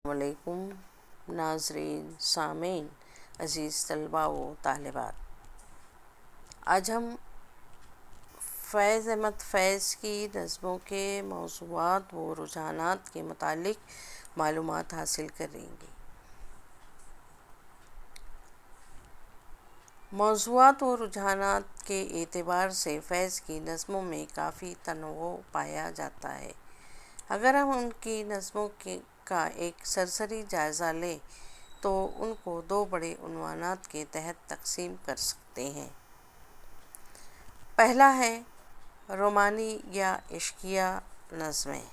السلام علیکم ناظرین سامعین عزیز طلباء و طالبات، آج ہم فیض احمد فیض کی نظموں کے موضوعات و رجحانات کے متعلق معلومات حاصل کریں گے۔ موضوعات و رجحانات کے اعتبار سے فیض کی نظموں میں کافی تنوع پایا جاتا ہے۔ اگر ہم ان کی نظموں کا ایک سرسری جائزہ لیں تو ان کو دو بڑے عنوانات کے تحت تقسیم کر سکتے ہیں۔ پہلا ہے رومانی یا عشقیہ نظمیں۔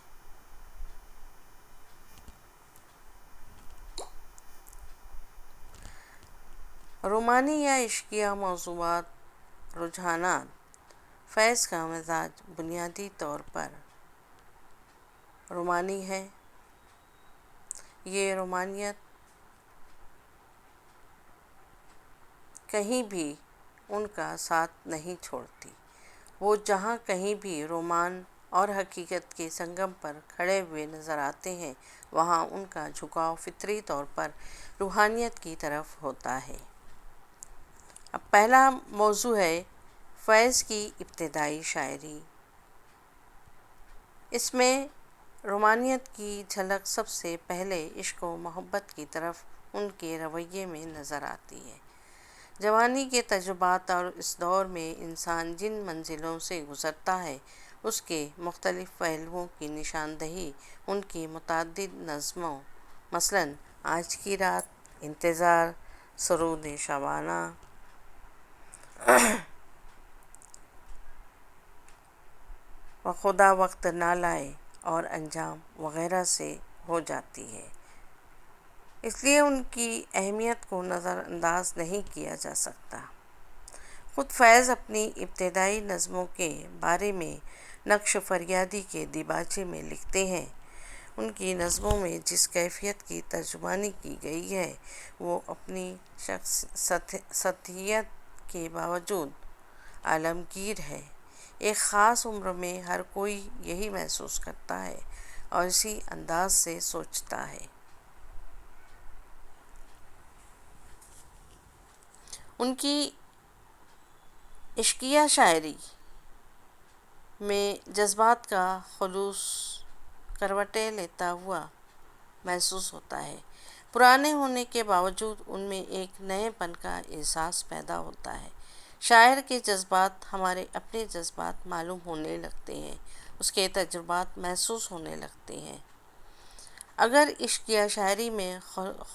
رومانی یا عشقیہ موضوعات رجحانات فیض کا مزاج بنیادی طور پر رومانی ہے۔ یہ رومانیت کہیں بھی ان کا ساتھ نہیں چھوڑتی۔ وہ جہاں کہیں بھی رومان اور حقیقت کے سنگم پر کھڑے ہوئے نظر آتے ہیں، وہاں ان کا جھکاؤ فطری طور پر روحانیت کی طرف ہوتا ہے۔ اب پہلا موضوع ہے فیض کی ابتدائی شاعری۔ اس میں رومانیت کی جھلک سب سے پہلے عشق و محبت کی طرف ان کے رویے میں نظر آتی ہے۔ جوانی کے تجربات اور اس دور میں انسان جن منزلوں سے گزرتا ہے، اس کے مختلف پہلوؤں کی نشاندہی ان کی متعدد نظموں مثلاً آج کی رات، انتظار، سرود شبانہ، خدا وقت نہ لائے اور انجام وغیرہ سے ہو جاتی ہے۔ اس لیے ان کی اہمیت کو نظر انداز نہیں کیا جا سکتا۔ خود فیض اپنی ابتدائی نظموں کے بارے میں نقش فریادی کے دیباچے میں لکھتے ہیں: ان کی نظموں میں جس کیفیت کی ترجمانی کی گئی ہے وہ اپنی سطحیت کے باوجود عالمگیر ہے۔ ایک خاص عمر میں ہر کوئی یہی محسوس کرتا ہے اور اسی انداز سے سوچتا ہے۔ ان کی عشقیہ شاعری میں جذبات کا خلوص کروٹیں لیتا ہوا محسوس ہوتا ہے۔ پرانے ہونے کے باوجود ان میں ایک نئے پن کا احساس پیدا ہوتا ہے۔ شاعر کے جذبات ہمارے اپنے جذبات معلوم ہونے لگتے ہیں، اس کے تجربات محسوس ہونے لگتے ہیں۔ اگر عشقیہ شاعری میں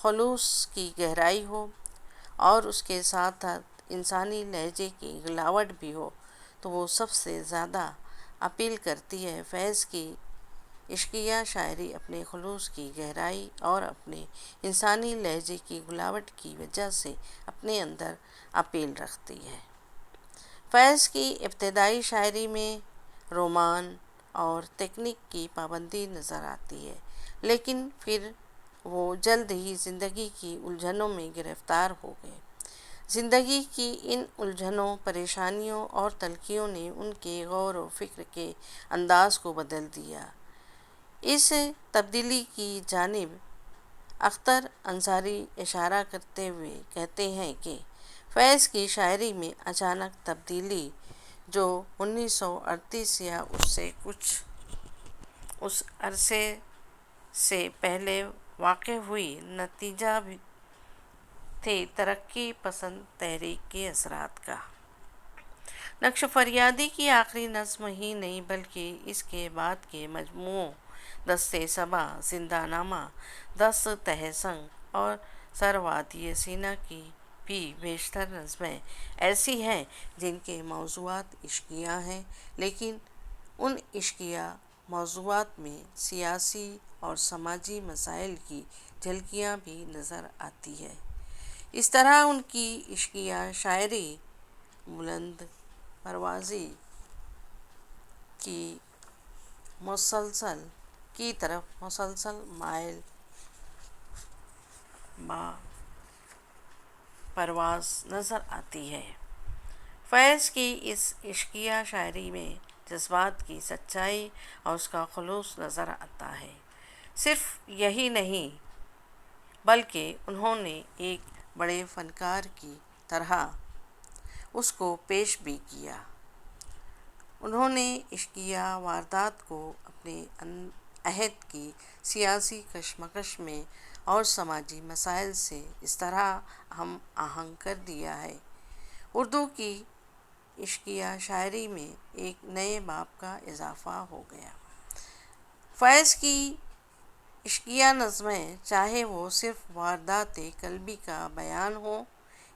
خلوص کی گہرائی ہو اور اس کے ساتھ انسانی لہجے کی گلاوٹ بھی ہو تو وہ سب سے زیادہ اپیل کرتی ہے۔ فیض کی عشقیہ شاعری اپنے خلوص کی گہرائی اور اپنے انسانی لہجے کی گلاوٹ کی وجہ سے اپنے اندر اپیل رکھتی ہے۔ فیض کی ابتدائی شاعری میں رومان اور تکنیک کی پابندی نظر آتی ہے، لیکن پھر وہ جلد ہی زندگی کی الجھنوں میں گرفتار ہو گئے۔ زندگی کی ان الجھنوں، پریشانیوں اور تلخیوں نے ان کے غور و فکر کے انداز کو بدل دیا۔ اس تبدیلی کی جانب اختر انصاری اشارہ کرتے ہوئے کہتے ہیں کہ فیض کی شاعری میں اچانک تبدیلی جو 1938 یا اس عرصے سے پہلے واقع ہوئی، نتیجہ تھے ترقی پسند تحریک کے اثرات کا۔ نقش فریادی کی آخری نظم ہی نہیں بلکہ اس کے بعد کے مجموعوں دست صبا، زندہ نامہ، دست تہ سنگ اور سر وادی سینا کی بھی بیشتر نظمیں ایسی ہیں جن کے موضوعات عشقیہ ہیں، لیکن ان عشقیہ موضوعات میں سیاسی اور سماجی مسائل کی جھلکیاں بھی نظر آتی ہیں۔ اس طرح ان کی عشقیہ شاعری بلند پروازی کی طرف مسلسل مائل با پرواز نظر آتی ہے۔ فیض کی اس عشقیہ شاعری میں جذبات کی سچائی اور اس کا خلوص نظر آتا ہے۔ صرف یہی نہیں بلکہ انہوں نے ایک بڑے فنکار کی طرح اس کو پیش بھی کیا۔ انہوں نے عشقیہ واردات کو اپنے عہد کی سیاسی کشمکش میں اور سماجی مسائل سے اس طرح ہم آہنگ کر دیا ہے۔ اردو کی عشقیہ شاعری میں ایک نئے باب کا اضافہ ہو گیا۔ فیض کی عشقیہ نظمیں، چاہے وہ صرف واردات قلبی کا بیان ہو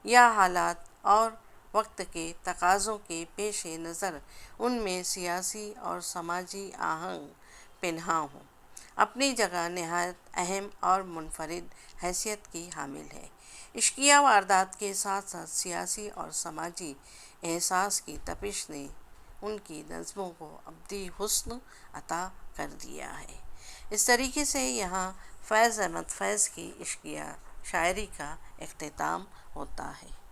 یا حالات اور وقت کے تقاضوں کے پیش نظر ان میں سیاسی اور سماجی آہنگ پنہاں ہو، اپنی جگہ نہایت اہم اور منفرد حیثیت کی حامل ہے۔ عشقیہ واردات کے ساتھ ساتھ سیاسی اور سماجی احساس کی تپش نے ان کی نظموں کو ابدی حسن عطا کر دیا ہے۔ اس طریقے سے یہاں فیض احمد فیض کی عشقیہ شاعری کا اختتام ہوتا ہے۔